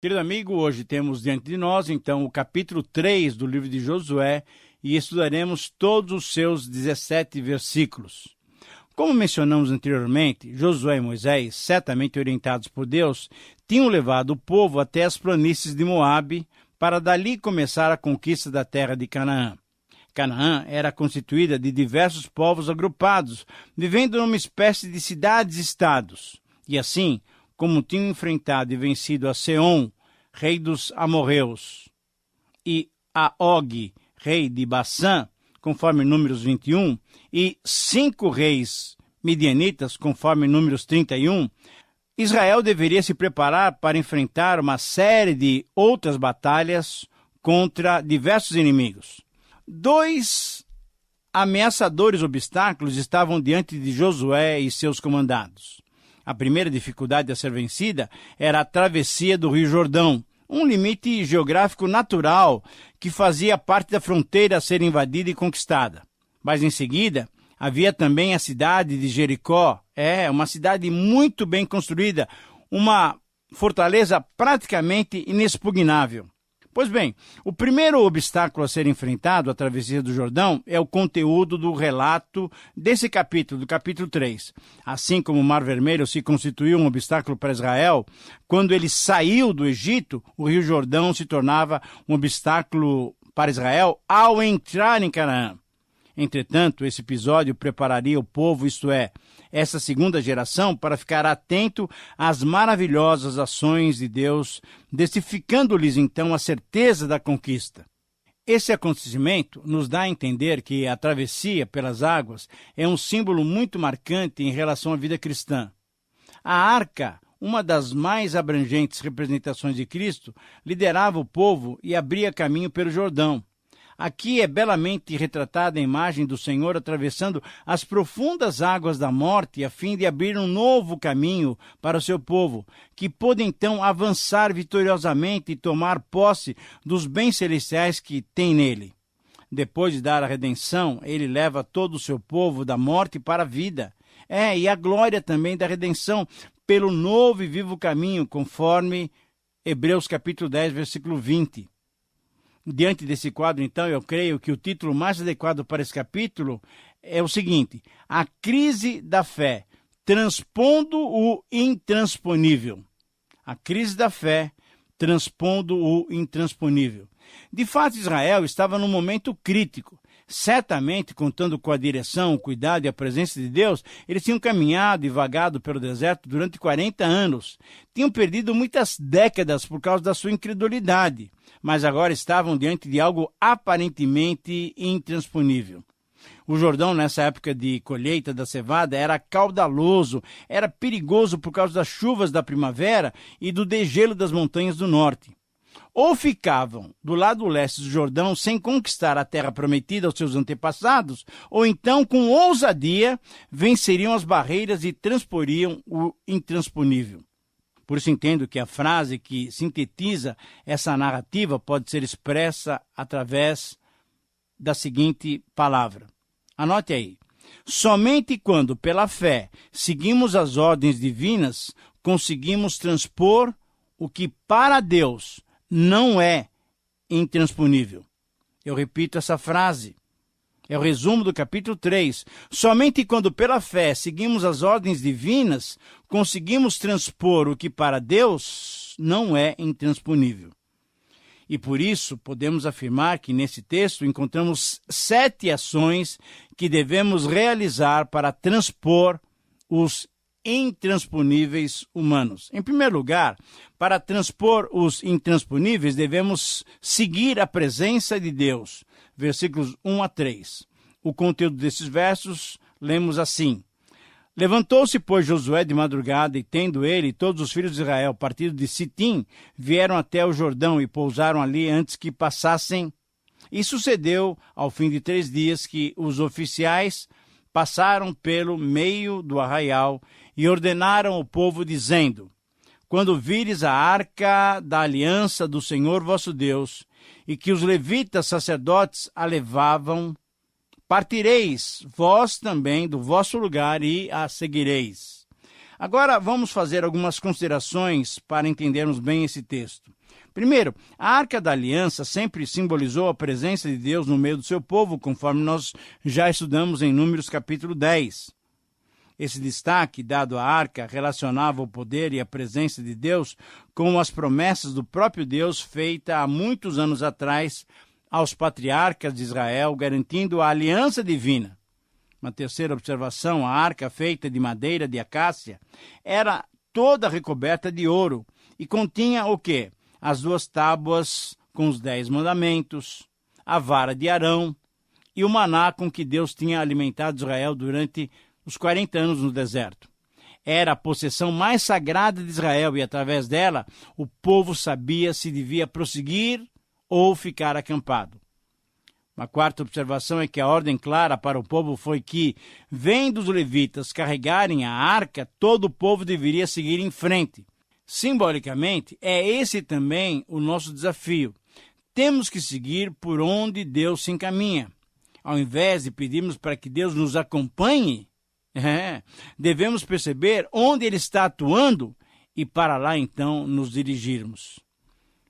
Querido amigo, hoje temos diante de nós, então, o capítulo 3 do livro de Josué e estudaremos todos os seus 17 versículos. Como mencionamos anteriormente, Josué e Moisés, certamente orientados por Deus, tinham levado o povo até as planícies de Moabe para dali começar a conquista da terra de Canaã. Canaã era constituída de diversos povos agrupados, vivendo numa espécie de cidades-estados. E assim, como tinham enfrentado e vencido a Seom, rei dos amorreus, e a Og, rei de Bassã, conforme Números 21, e 5 reis midianitas, conforme Números 31, Israel deveria se preparar para enfrentar uma série de outras batalhas contra diversos inimigos. 2 ameaçadores obstáculos estavam diante de Josué e seus comandados. A primeira dificuldade a ser vencida era a travessia do Rio Jordão, um limite geográfico natural que fazia parte da fronteira a ser invadida e conquistada. Mas em seguida, havia também a cidade de Jericó, uma cidade muito bem construída, uma fortaleza praticamente inexpugnável. Pois bem, o primeiro obstáculo a ser enfrentado, a travessia do Jordão, é o conteúdo do relato desse capítulo, do capítulo 3. Assim como o Mar Vermelho se constituiu um obstáculo para Israel, quando ele saiu do Egito, o Rio Jordão se tornava um obstáculo para Israel ao entrar em Canaã. Entretanto, esse episódio prepararia o povo, isto é, essa segunda geração, para ficar atento às maravilhosas ações de Deus, testificando-lhes então a certeza da conquista. Esse acontecimento nos dá a entender que a travessia pelas águas é um símbolo muito marcante em relação à vida cristã. A arca, uma das mais abrangentes representações de Cristo, liderava o povo e abria caminho pelo Jordão. Aqui é belamente retratada a imagem do Senhor atravessando as profundas águas da morte a fim de abrir um novo caminho para o seu povo, que pôde então avançar vitoriosamente e tomar posse dos bens celestiais que tem nele. Depois de dar a redenção, ele leva todo o seu povo da morte para a vida. E a glória também da redenção pelo novo e vivo caminho, conforme Hebreus capítulo 10, versículo 20. Diante desse quadro, então, eu creio que o título mais adequado para esse capítulo é o seguinte: A crise da fé, transpondo o intransponível. A crise da fé, transpondo o intransponível. De fato, Israel estava num momento crítico. Certamente, contando com a direção, o cuidado e a presença de Deus, eles tinham caminhado e vagado pelo deserto durante 40 anos. Tinham perdido muitas décadas por causa da sua incredulidade, mas agora estavam diante de algo aparentemente intransponível. O Jordão, nessa época de colheita da cevada, era caudaloso, era perigoso por causa das chuvas da primavera e do degelo das montanhas do norte. Ou ficavam do lado leste do Jordão sem conquistar a terra prometida aos seus antepassados, ou então, com ousadia, venceriam as barreiras e transporiam o intransponível. Por isso entendo que a frase que sintetiza essa narrativa pode ser expressa através da seguinte palavra. Anote aí. Somente quando, pela fé, seguimos as ordens divinas, conseguimos transpor o que para Deus não é intransponível. Eu repito essa frase. É o resumo do capítulo 3. Somente quando pela fé seguimos as ordens divinas, conseguimos transpor o que para Deus não é intransponível. E por isso podemos afirmar que nesse texto encontramos 7 ações que devemos realizar para transpor os intransponíveis humanos. Em primeiro lugar, para transpor os intransponíveis, devemos seguir a presença de Deus. Versículos 1 a 3. O conteúdo desses versos, lemos assim. Levantou-se, pois, Josué de madrugada, e tendo ele e todos os filhos de Israel partido de Sitim, vieram até o Jordão e pousaram ali antes que passassem. E sucedeu, ao fim de 3 dias, que os oficiais passaram pelo meio do arraial e ordenaram ao povo, dizendo: Quando vires a arca da aliança do Senhor vosso Deus, e que os levitas sacerdotes a levavam, partireis vós também do vosso lugar e a seguireis. Agora vamos fazer algumas considerações para entendermos bem esse texto. Primeiro, a Arca da Aliança sempre simbolizou a presença de Deus no meio do seu povo, conforme nós já estudamos em Números capítulo 10. Esse destaque dado à arca relacionava o poder e a presença de Deus com as promessas do próprio Deus feitas há muitos anos atrás aos patriarcas de Israel, garantindo a aliança divina. Uma terceira observação, a arca feita de madeira de acácia era toda recoberta de ouro e continha o quê? As 2 tábuas com os 10 mandamentos, a vara de Arão e o maná com que Deus tinha alimentado Israel durante os 40 anos no deserto. Era a possessão mais sagrada de Israel e, através dela, o povo sabia se devia prosseguir ou ficar acampado. Uma quarta observação é que a ordem clara para o povo foi que, vendo os levitas carregarem a arca, todo o povo deveria seguir em frente. Simbolicamente, é esse também o nosso desafio. Temos que seguir por onde Deus se encaminha. Ao invés de pedirmos para que Deus nos acompanhe, devemos perceber onde Ele está atuando e para lá, então, nos dirigirmos.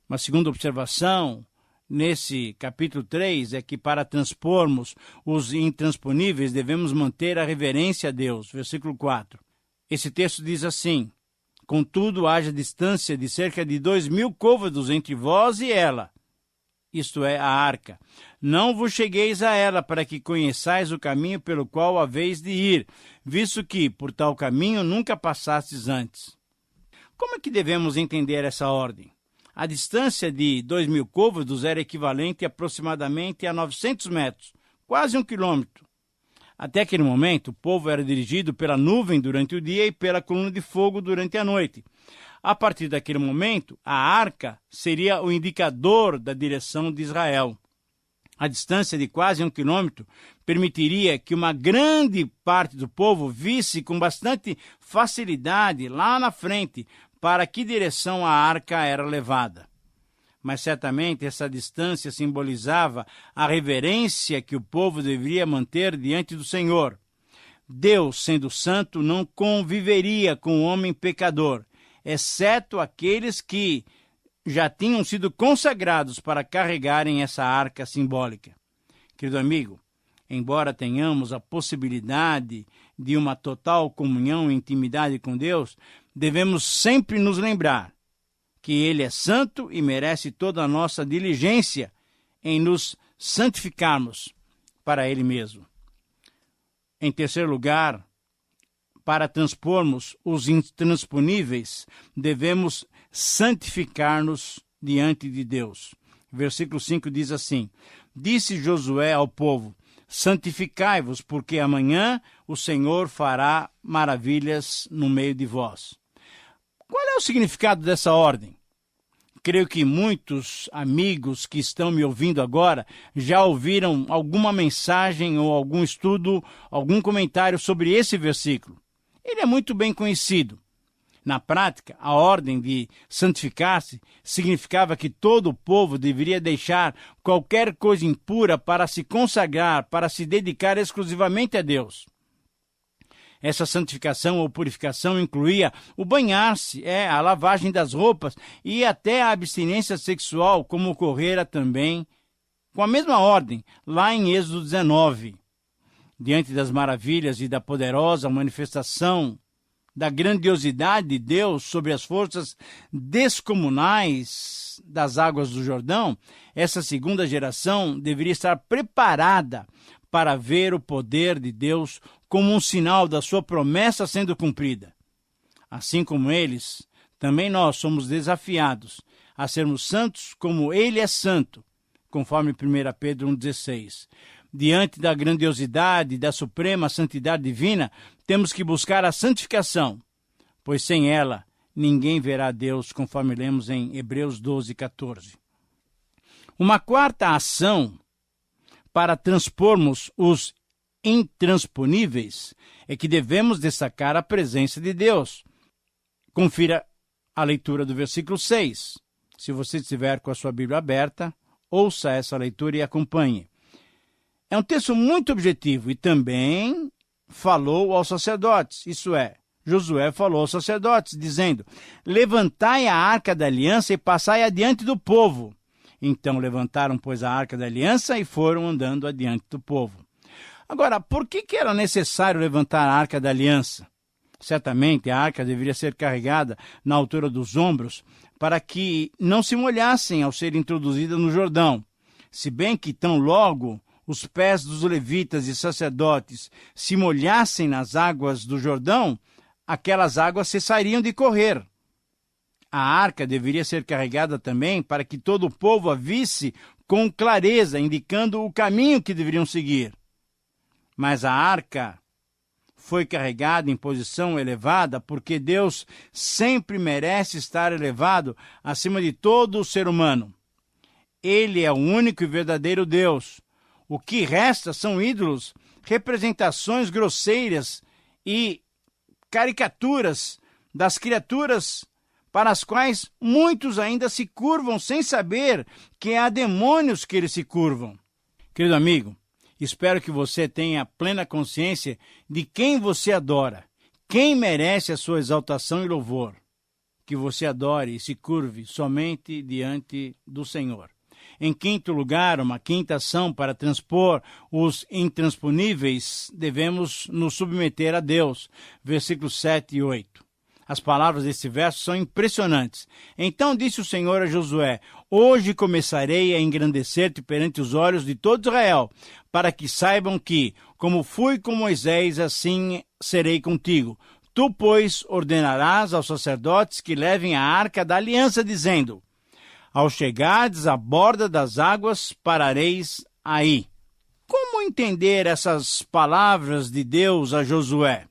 Uma segunda observação nesse capítulo 3 é que para transpormos os intransponíveis devemos manter a reverência a Deus. Versículo 4. Esse texto diz assim: contudo, haja distância de cerca de 2.000 côvados entre vós e ela, isto é, a arca. Não vos chegueis a ela, para que conheçais o caminho pelo qual haveis de ir, visto que, por tal caminho, nunca passastes antes. Como é que devemos entender essa ordem? A distância de 2.000 côvados era equivalente aproximadamente a 900 metros, quase 1 quilômetro. Até aquele momento, o povo era dirigido pela nuvem durante o dia e pela coluna de fogo durante a noite. A partir daquele momento, a arca seria o indicador da direção de Israel. A distância de quase 1 quilômetro permitiria que uma grande parte do povo visse com bastante facilidade lá na frente para que direção a arca era levada. Mas certamente essa distância simbolizava a reverência que o povo deveria manter diante do Senhor. Deus, sendo santo, não conviveria com o homem pecador, exceto aqueles que já tinham sido consagrados para carregarem essa arca simbólica. Querido amigo, embora tenhamos a possibilidade de uma total comunhão e intimidade com Deus, devemos sempre nos lembrar que Ele é santo e merece toda a nossa diligência em nos santificarmos para Ele mesmo. Em terceiro lugar, para transpormos os intransponíveis, devemos santificar-nos diante de Deus. Versículo 5 diz assim: disse Josué ao povo: santificai-vos, porque amanhã o Senhor fará maravilhas no meio de vós. Qual é o significado dessa ordem? Creio que muitos amigos que estão me ouvindo agora já ouviram alguma mensagem ou algum estudo, algum comentário sobre esse versículo. Ele é muito bem conhecido. Na prática, a ordem de santificar-se significava que todo o povo deveria deixar qualquer coisa impura para se consagrar, para se dedicar exclusivamente a Deus. Essa santificação ou purificação incluía o banhar-se, a lavagem das roupas e até a abstinência sexual, como ocorrera também com a mesma ordem, lá em Êxodo 19. Diante das maravilhas e da poderosa manifestação da grandiosidade de Deus sobre as forças descomunais das águas do Jordão, essa segunda geração deveria estar preparada para ver o poder de Deus como um sinal da sua promessa sendo cumprida. Assim como eles, também nós somos desafiados a sermos santos como Ele é santo, conforme 1 Pedro 1,16. Diante da grandiosidade e da suprema santidade divina, temos que buscar a santificação, pois sem ela ninguém verá Deus, conforme lemos em Hebreus 12,14. Uma quarta ação para transpormos os intransponíveis é que devemos destacar a presença de Deus. Confira a leitura do versículo 6. Se você estiver com a sua Bíblia aberta, ouça essa leitura e acompanhe. É um texto muito objetivo e também falou aos sacerdotes, isso é, Josué falou aos sacerdotes, dizendo: levantai a arca da aliança e passai adiante do povo. Então levantaram, pois, a arca da aliança e foram andando adiante do povo. Agora, por que era necessário levantar a arca da aliança? Certamente a arca deveria ser carregada na altura dos ombros para que não se molhassem ao ser introduzida no Jordão. Se bem que tão logo os pés dos levitas e sacerdotes se molhassem nas águas do Jordão, aquelas águas cessariam de correr. A arca deveria ser carregada também para que todo o povo a visse com clareza, indicando o caminho que deveriam seguir. Mas a arca foi carregada em posição elevada porque Deus sempre merece estar elevado acima de todo o ser humano. Ele é o único e verdadeiro Deus. O que resta são ídolos, representações grosseiras e caricaturas das criaturas para as quais muitos ainda se curvam sem saber que é a demônios que eles se curvam. Querido amigo, espero que você tenha plena consciência de quem você adora, quem merece a sua exaltação e louvor. Que você adore e se curve somente diante do Senhor. Em quinto lugar, uma quinta ação para transpor os intransponíveis, devemos nos submeter a Deus. Versículos 7 e 8. As palavras desse verso são impressionantes. Então disse o Senhor a Josué: hoje começarei a engrandecer-te perante os olhos de todo Israel, para que saibam que, como fui com Moisés, assim serei contigo. Tu, pois, ordenarás aos sacerdotes que levem a arca da aliança, dizendo: ao chegardes à borda das águas, parareis aí. Como entender essas palavras de Deus a Josué?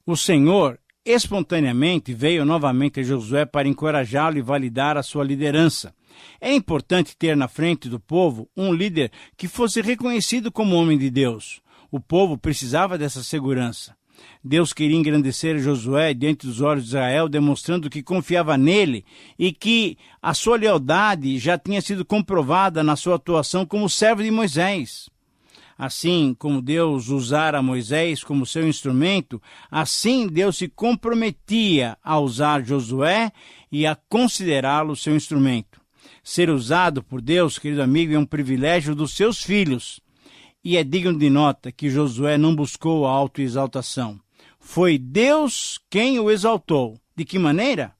O Senhor espontaneamente veio novamente a Josué para encorajá-lo e validar a sua liderança. É importante ter na frente do povo um líder que fosse reconhecido como homem de Deus. O povo precisava dessa segurança. Deus queria engrandecer Josué diante dos olhos de Israel, demonstrando que confiava nele e que a sua lealdade já tinha sido comprovada na sua atuação como servo de Moisés. Assim como Deus usara Moisés como seu instrumento, assim Deus se comprometia a usar Josué e a considerá-lo seu instrumento. Ser usado por Deus, querido amigo, é um privilégio dos seus filhos. E é digno de nota que Josué não buscou a autoexaltação. Foi Deus quem o exaltou. De que maneira?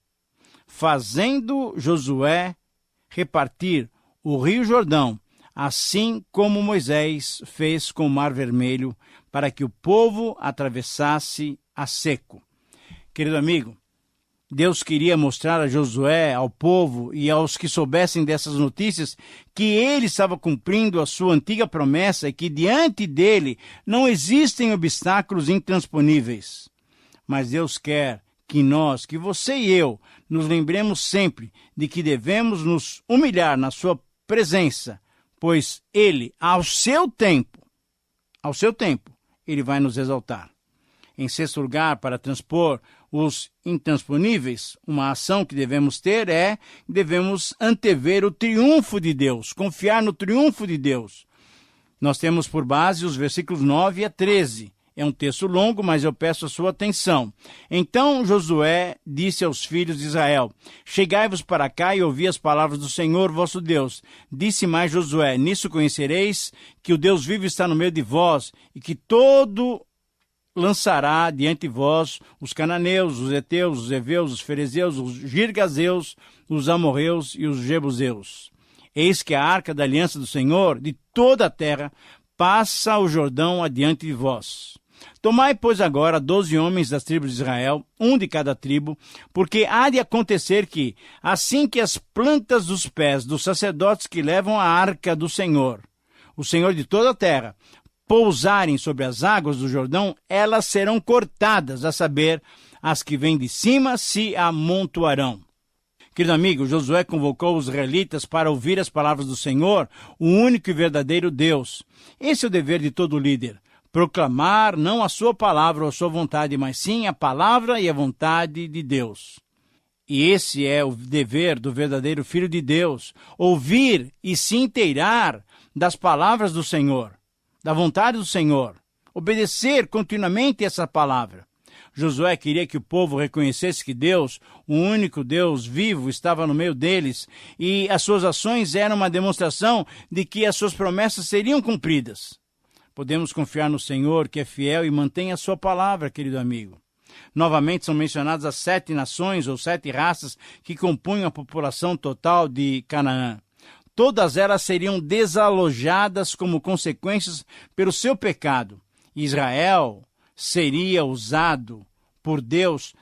Fazendo Josué repartir o rio Jordão, assim como Moisés fez com o Mar Vermelho, para que o povo atravessasse a seco. Querido amigo, Deus queria mostrar a Josué, ao povo e aos que soubessem dessas notícias que ele estava cumprindo a sua antiga promessa e que diante dele não existem obstáculos intransponíveis. Mas Deus quer que nós, que você e eu, nos lembremos sempre de que devemos nos humilhar na sua presença, pois ele, ao seu tempo, ele vai nos exaltar. Em sexto lugar, para transpor os intransponíveis, uma ação que devemos ter devemos antever o triunfo de Deus, confiar no triunfo de Deus. Nós temos por base os versículos 9 a 13. É um texto longo, mas eu peço a sua atenção. Então Josué disse aos filhos de Israel: chegai-vos para cá e ouvi as palavras do Senhor vosso Deus. Disse mais Josué: nisso conhecereis que o Deus vivo está no meio de vós e que todo lançará diante de vós os cananeus, os heteus, os heveus, os ferezeus, os girgazeus, os amorreus e os jebuseus. Eis que a arca da aliança do Senhor de toda a terra passa o Jordão adiante de vós. Tomai, pois, agora 12 homens das tribos de Israel, um de cada tribo, porque há de acontecer que, assim que as plantas dos pés dos sacerdotes que levam a arca do Senhor, o Senhor de toda a terra, pousarem sobre as águas do Jordão, elas serão cortadas, a saber, as que vêm de cima se amontoarão. Querido amigo, Josué convocou os israelitas para ouvir as palavras do Senhor, o único e verdadeiro Deus. Esse é o dever de todo líder, proclamar não a sua palavra ou a sua vontade, mas sim a palavra e a vontade de Deus. E esse é o dever do verdadeiro Filho de Deus, ouvir e se inteirar das palavras do Senhor, da vontade do Senhor, obedecer continuamente essa palavra. Josué queria que o povo reconhecesse que Deus, o único Deus vivo, estava no meio deles, e as suas ações eram uma demonstração de que as suas promessas seriam cumpridas. Podemos confiar no Senhor, que é fiel e mantém a sua palavra, querido amigo. Novamente são mencionadas as 7 nações ou 7 raças que compunham a população total de Canaã. Todas elas seriam desalojadas como consequências pelo seu pecado. Israel seria usado por Deus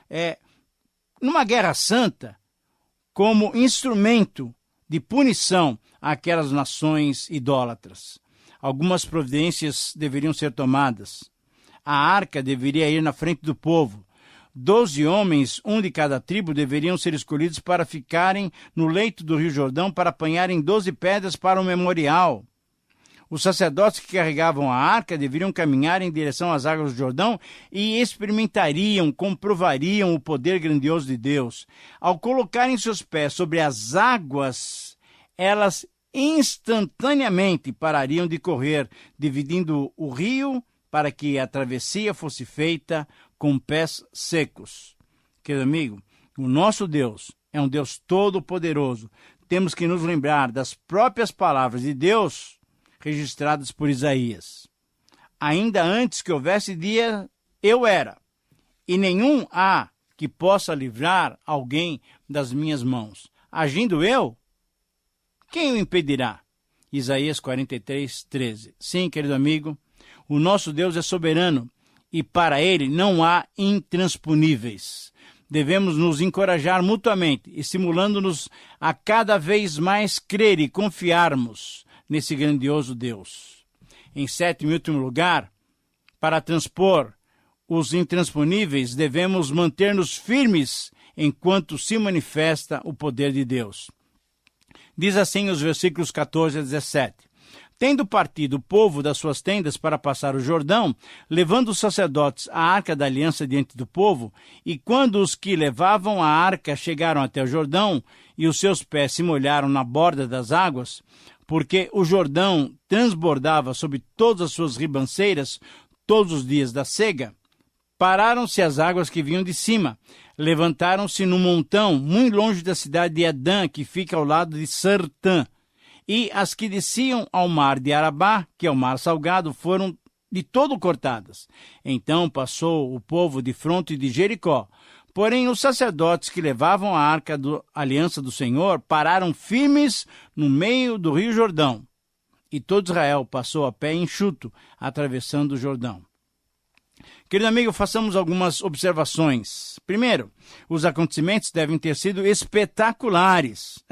numa guerra santa como instrumento de punição àquelas nações idólatras. Algumas providências deveriam ser tomadas. A arca deveria ir na frente do povo. 12 homens, um de cada tribo, deveriam ser escolhidos para ficarem no leito do Rio Jordão para apanharem 12 pedras para o memorial. Os sacerdotes que carregavam a arca deveriam caminhar em direção às águas do Jordão e experimentariam, comprovariam o poder grandioso de Deus. Ao colocarem seus pés sobre as águas, elas instantaneamente parariam de correr, dividindo o rio para que a travessia fosse feita com pés secos. Querido amigo, o nosso Deus é um Deus todo-poderoso. Temos que nos lembrar das próprias palavras de Deus registradas por Isaías. Ainda antes que houvesse dia, eu era, e nenhum há que possa livrar alguém das minhas mãos. Agindo eu, quem o impedirá? Isaías 43, 13. Sim, querido amigo, o nosso Deus é soberano e para ele não há intransponíveis. Devemos nos encorajar mutuamente, estimulando-nos a cada vez mais crer e confiarmos nesse grandioso Deus. Em 7º e último lugar, para transpor os intransponíveis, devemos manter-nos firmes enquanto se manifesta o poder de Deus. Diz assim os versículos 14 a 17. Tendo partido o povo das suas tendas para passar o Jordão, levando os sacerdotes a arca da aliança diante do povo, e quando os que levavam a arca chegaram até o Jordão, e os seus pés se molharam na borda das águas, porque o Jordão transbordava sobre todas as suas ribanceiras todos os dias da cega, pararam-se as águas que vinham de cima, levantaram-se num montão, muito longe da cidade de Adã, que fica ao lado de Sartã, e as que desciam ao mar de Arabá, que é o mar salgado, foram de todo cortadas. Então passou o povo de fronte de Jericó. Porém, os sacerdotes que levavam a arca da aliança do Senhor pararam firmes no meio do rio Jordão. E todo Israel passou a pé enxuto, atravessando o Jordão. Querido amigo, façamos algumas observações. Primeiro, os acontecimentos devem ter sido espetaculares.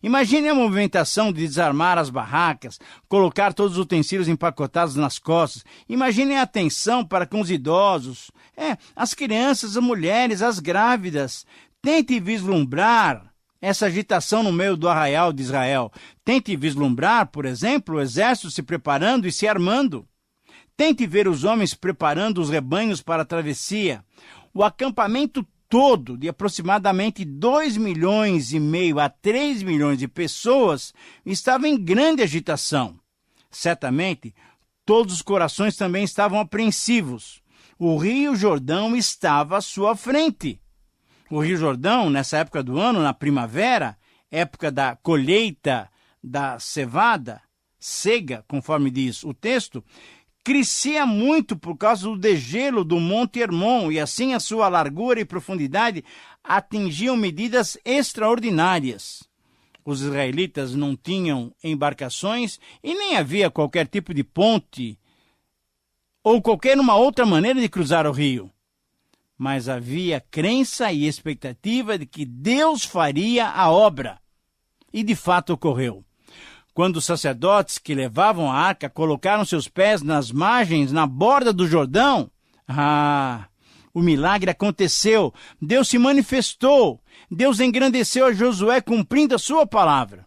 Imagine a movimentação de desarmar as barracas, colocar todos os utensílios empacotados nas costas. Imagine a atenção para com os idosos, as crianças, as mulheres, as grávidas. Tente vislumbrar essa agitação no meio do arraial de Israel. Tente vislumbrar, por exemplo, o exército se preparando e se armando. Tente ver os homens preparando os rebanhos para a travessia. O acampamento todo, de aproximadamente 2,5 milhões a 3 milhões de pessoas, estava em grande agitação. Certamente, todos os corações também estavam apreensivos. O Rio Jordão estava à sua frente. O Rio Jordão, nessa época do ano, na primavera, época da colheita da cevada, cega, conforme diz o texto, crescia muito por causa do degelo do Monte Hermon, e assim a sua largura e profundidade atingiam medidas extraordinárias. Os israelitas não tinham embarcações e nem havia qualquer tipo de ponte ou qualquer uma outra maneira de cruzar o rio. Mas havia crença e expectativa de que Deus faria a obra. E de fato ocorreu. Quando os sacerdotes que levavam a arca colocaram seus pés nas margens, na borda do Jordão, o milagre aconteceu. Deus se manifestou. Deus engrandeceu a Josué cumprindo a sua palavra.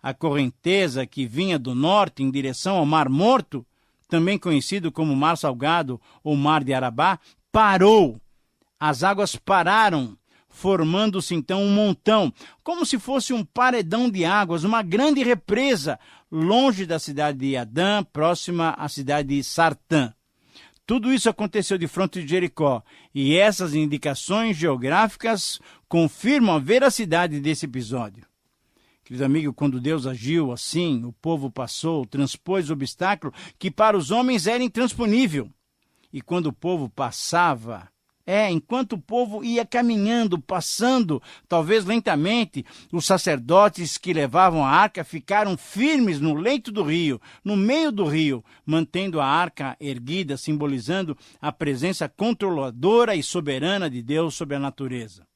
A correnteza que vinha do norte em direção ao Mar Morto, também conhecido como Mar Salgado ou Mar de Arabá, parou. As águas pararam, formando-se então um montão, como se fosse um paredão de águas, uma grande represa, longe da cidade de Adã, próxima à cidade de Sartã. Tudo isso aconteceu de fronte de Jericó, e essas indicações geográficas confirmam a veracidade desse episódio. Querido amigo, quando Deus agiu assim, o povo passou, transpôs o obstáculo que para os homens era intransponível. E quando o povo passava, enquanto o povo ia caminhando, passando, talvez lentamente, os sacerdotes que levavam a arca ficaram firmes no leito do rio, no meio do rio, mantendo a arca erguida, simbolizando a presença controladora e soberana de Deus sobre a natureza.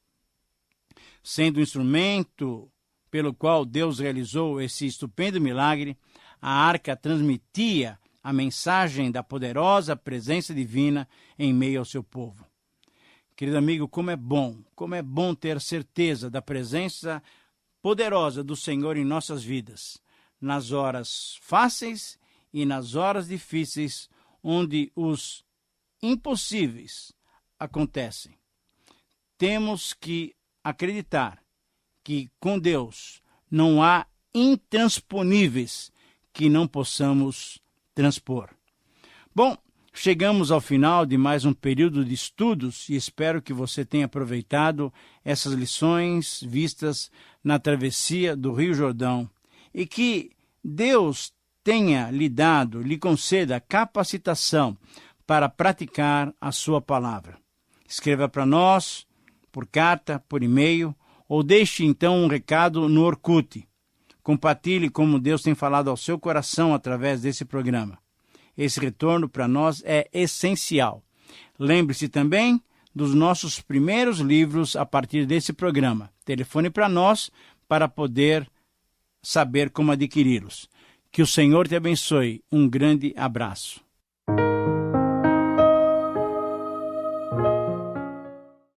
Sendo um instrumento pelo qual Deus realizou esse estupendo milagre, a arca transmitia a mensagem da poderosa presença divina em meio ao seu povo. Querido amigo, como é bom ter certeza da presença poderosa do Senhor em nossas vidas, nas horas fáceis e nas horas difíceis, onde os impossíveis acontecem. Temos que acreditar que com Deus não há intransponíveis que não possamos transpor. Bom, chegamos ao final de mais um período de estudos e espero que você tenha aproveitado essas lições vistas na travessia do Rio Jordão e que Deus tenha lhe conceda capacitação para praticar a sua palavra. Escreva para nós, por carta, por e-mail, ou deixe então um recado no Orkut. Compartilhe como Deus tem falado ao seu coração através desse programa. Esse retorno para nós é essencial. Lembre-se também dos nossos primeiros livros a partir desse programa. Telefone para nós para poder saber como adquiri-los. Que o Senhor te abençoe. Um grande abraço.